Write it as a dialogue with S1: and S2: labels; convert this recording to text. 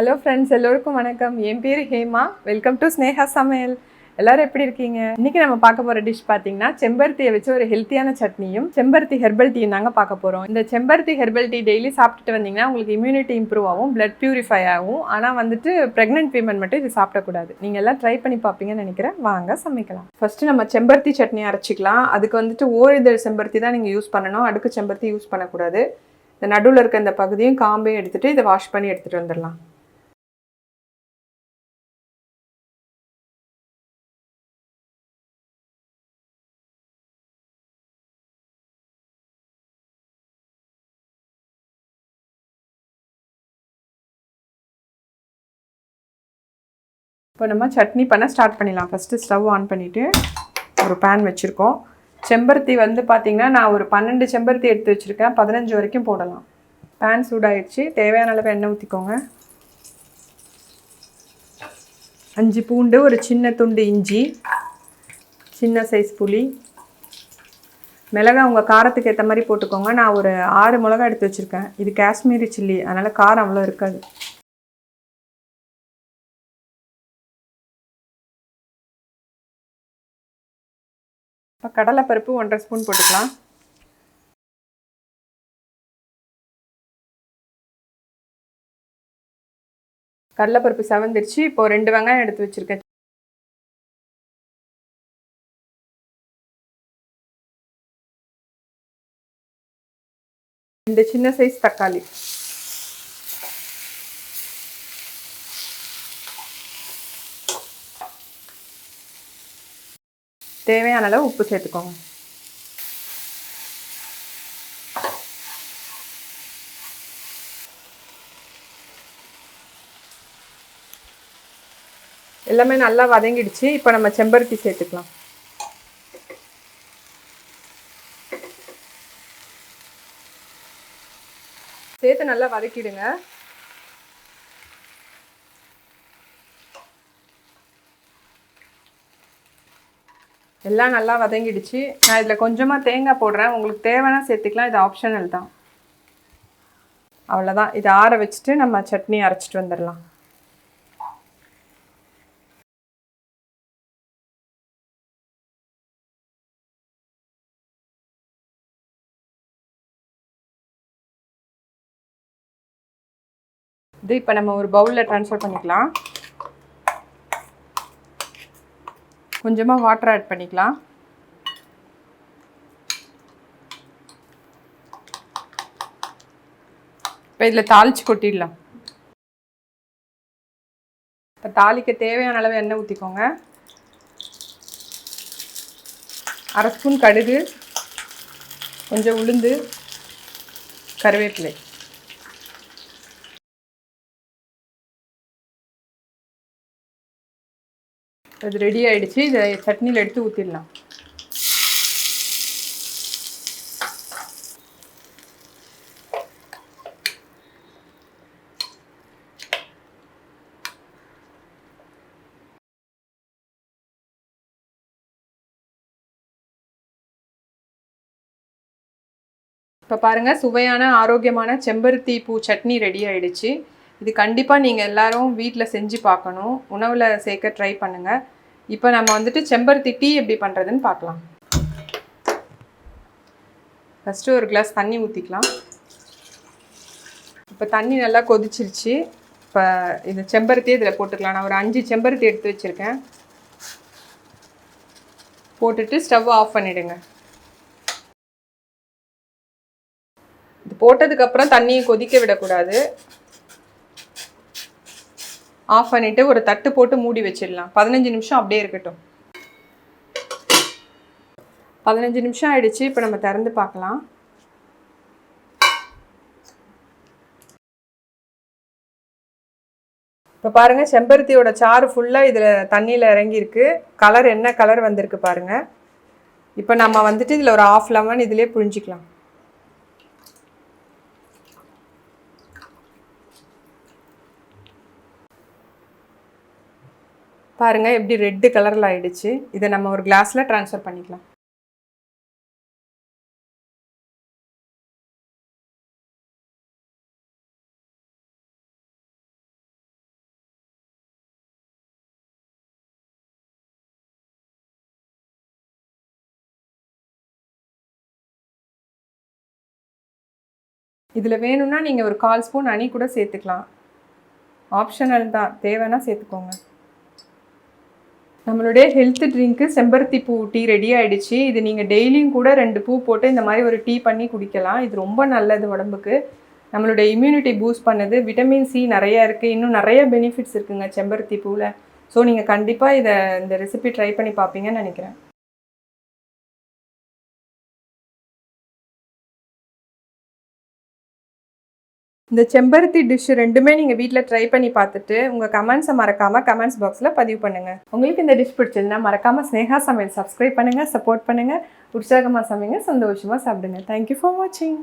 S1: Hello friends, எல்லோருக்கும் வணக்கம். என் பேர் ஹேமா. வெல்கம் டு ஸ்னேஹா சமையல். எல்லாரும் எப்படி இருக்கீங்க? இன்னைக்கு நம்ம பார்க்க போகிற டிஷ் பார்த்தீங்கன்னா செம்பருத்தியை வச்சு ஒரு ஹெல்த்தியான சட்னியும் செம்பருத்தி ஹெர்பல் டீயும் தாங்க பார்க்க போகிறோம். இந்த செம்பருத்தி ஹெர்பல் டீ டெய்லி சாப்பிட்டுட்டு வந்தீங்கன்னா உங்களுக்கு இம்யூனிட்டி இம்ப்ரூவ் ஆகும், பிளட் பியூரிஃபை ஆகும். ஆனால் வந்துட்டு ப்ரெக்னென்ட் விமன் மட்டும் இது சாப்பிடக்கூடாது. நீங்கள் எல்லாம் ட்ரை பண்ணி பார்ப்பீங்கன்னு நினைக்கிறேன். வாங்க சமைக்கலாம். ஃபர்ஸ்ட் நம்ம செம்பருத்தி சட்னி அரைச்சிக்கலாம். அதுக்கு வந்துட்டு ஓரிதழ் செம்பருத்தி தான் நீங்கள் யூஸ் பண்ணணும். அடுக்கு செம்பருத்தி யூஸ் பண்ணக்கூடாது. இந்த நடுவில் இருக்க இந்த பகுதியும் காம்பையும் எடுத்துகிட்டு இதை வாஷ் பண்ணி எடுத்துகிட்டு வந்துடலாம். இப்போ நம்ம சட்னி பண்ண ஸ்டார்ட் பண்ணிடலாம். ஃபஸ்ட்டு ஸ்டவ் ஆன் பண்ணிவிட்டு ஒரு பேன் வச்சுருக்கோம். செம்பருத்தி வந்து பார்த்திங்கன்னா நான் ஒரு 12 செம்பருத்தி எடுத்து வச்சுருக்கேன். 15 வரைக்கும் போடலாம். பேன் சூடாகிடுச்சு. தேவையான அளவு எண்ணெய் ஊற்றிக்கோங்க. 5 பூண்டு, ஒரு சின்ன துண்டு இஞ்சி, சின்ன சைஸ் புளி, மிளகாய் உங்கள் காரத்துக்கு ஏற்ற மாதிரி போட்டுக்கோங்க. நான் ஒரு 6 மிளகாய் எடுத்து வச்சுருக்கேன். இது காஷ்மீரி சில்லி, அதனால் காரம் அவ்வளோ இருக்காது. இப்போ கடலைப்பருப்பு 1½ ஸ்பூன் போட்டுக்கலாம். கடலைப்பருப்பு செவந்துடுச்சு. இப்போ 2 வெங்காயம் எடுத்து வச்சுருக்கேன். இந்த சின்ன சைஸ் தக்காளி, தேவையான அளவு உப்பு சேர்த்துக்கோங்க. எல்லாமே நல்லா வதங்கிடுச்சு. இப்போ நம்ம செம்பருத்தி சேர்த்துக்கலாம். சேர்த்து நல்லா வதக்கிடுங்க. எல்லாம் நல்லா வதங்கிடுச்சு. நான் இதில் கொஞ்சமாக தேங்காய் போடுறேன். உங்களுக்கு தேவைன்னா சேர்த்துக்கலாம். இது ஆப்ஷனல் தான். அவ்வளோதான். இதை ஆற வச்சுட்டு நம்ம சட்னி அரைச்சிட்டு வந்துடலாம். இது இப்போ நம்ம ஒரு பவுலில் ட்ரான்ஸ்ஃபர் பண்ணிக்கலாம். கொஞ்சமாக வாட்டர் ஆட் பண்ணிக்கலாம். இப்போ இதில் தாளித்து கொட்டிடலாம். இப்போ தாளிக்க தேவையான அளவு எண்ணெய் ஊற்றிக்கோங்க. 1/2 ஸ்பூன் கடுகு, கொஞ்சம் உளுந்து, கருவேப்பிலை. அது ரெடி ஆகிடுச்சு. இதை சட்னியில் எடுத்து ஊற்றிடலாம். இப்போ பாருங்கள், சுவையான ஆரோக்கியமான செம்பருத்தி பூ சட்னி ரெடி ஆகிடுச்சு. இது கண்டிப்பாக நீங்கள் எல்லோரும் வீட்டில் செஞ்சு பார்க்கணும். உணவில் சேர்க்க ட்ரை பண்ணுங்கள். இப்போ நம்ம வந்துட்டு செம்பருத்தி டீ எப்படி பண்ணுறதுன்னு பார்க்கலாம். ஃபஸ்ட்டு ஒரு கிளாஸ் தண்ணி ஊற்றிக்கலாம். இப்போ தண்ணி நல்லா கொதிச்சிருச்சு. இப்போ இது செம்பருத்தியே இதில் போட்டுக்கலாம். நான் ஒரு 5 செம்பருத்தி எடுத்து வச்சுருக்கேன். போட்டுட்டு ஸ்டவ் ஆஃப் பண்ணிவிடுங்க. இது போட்டதுக்கப்புறம் தண்ணியை கொதிக்க விடக்கூடாது. ஆஃப் பண்ணிவிட்டு ஒரு தட்டு போட்டு மூடி வச்சிடலாம். 15 நிமிஷம் அப்படியே இருக்கட்டும். 15 நிமிஷம் ஆயிடுச்சு. இப்போ நம்ம திறந்து பார்க்கலாம். இப்போ பாருங்கள், செம்பருத்தியோட சாறு ஃபுல்லாக இதில் தண்ணியில் இறங்கியிருக்கு. கலர் என்ன கலர் வந்திருக்கு பாருங்கள். இப்போ நம்ம வந்துட்டு இதில் ஒரு 1/2 லெமன் இதிலே புழிஞ்சிக்கலாம். பாருங்கள், எப்படி ரெட்டு கலரில் ஆகிடுச்சு. இதை நம்ம ஒரு கிளாஸில் ட்ரான்ஸ்ஃபர் பண்ணிக்கலாம். இதில் வேணும்னா நீங்கள் ஒரு 1/4 ஸ்பூன் ஹனி கூட சேர்த்துக்கலாம். ஆப்ஷனல் தான், தேவைன்னா சேர்த்துக்கோங்க. நம்மளுடைய ஹெல்த் ட்ரிங்க்கு செம்பருத்தி பூ டீ ரெடி ஆகிடுச்சு. இது நீங்கள் டெய்லியும் கூட 2 பூ போட்டு இந்த மாதிரி ஒரு டீ பண்ணி குடிக்கலாம். இது ரொம்ப நல்லது உடம்புக்கு. நம்மளுடைய இம்யூனிட்டி பூஸ்ட் பண்ணுது. விட்டமின் சி நிறையா இருக்குது. இன்னும் நிறைய பெனிஃபிட்ஸ் இருக்குங்க செம்பருத்தி பூவில். ஸோ நீங்கள் கண்டிப்பாக இந்த ரெசிபி ட்ரை பண்ணி பார்ப்பீங்கன்னு நினைக்கிறேன். இந்த செம்பருத்தி டிஷ் ரெண்டுமே நீங்கள் வீட்டில் ட்ரை பண்ணி பார்த்துட்டு உங்கள் கமெண்ட்ஸை மறக்காமல் கமெண்ட்ஸ் பாக்ஸில் பதிவு பண்ணுங்கள். உங்களுக்கு இந்த டிஷ் பிடிச்சதுன்னா மறக்காமல் ஸ்னேகா சமையல் சப்ஸ்கிரைப் பண்ணுங்கள், சப்போர்ட் பண்ணுங்கள், உற்சாகமாக சமைங்க, சந்தோஷமாக சாப்பிடுங்க. தேங்க்யூ ஃபார் வாட்சிங்.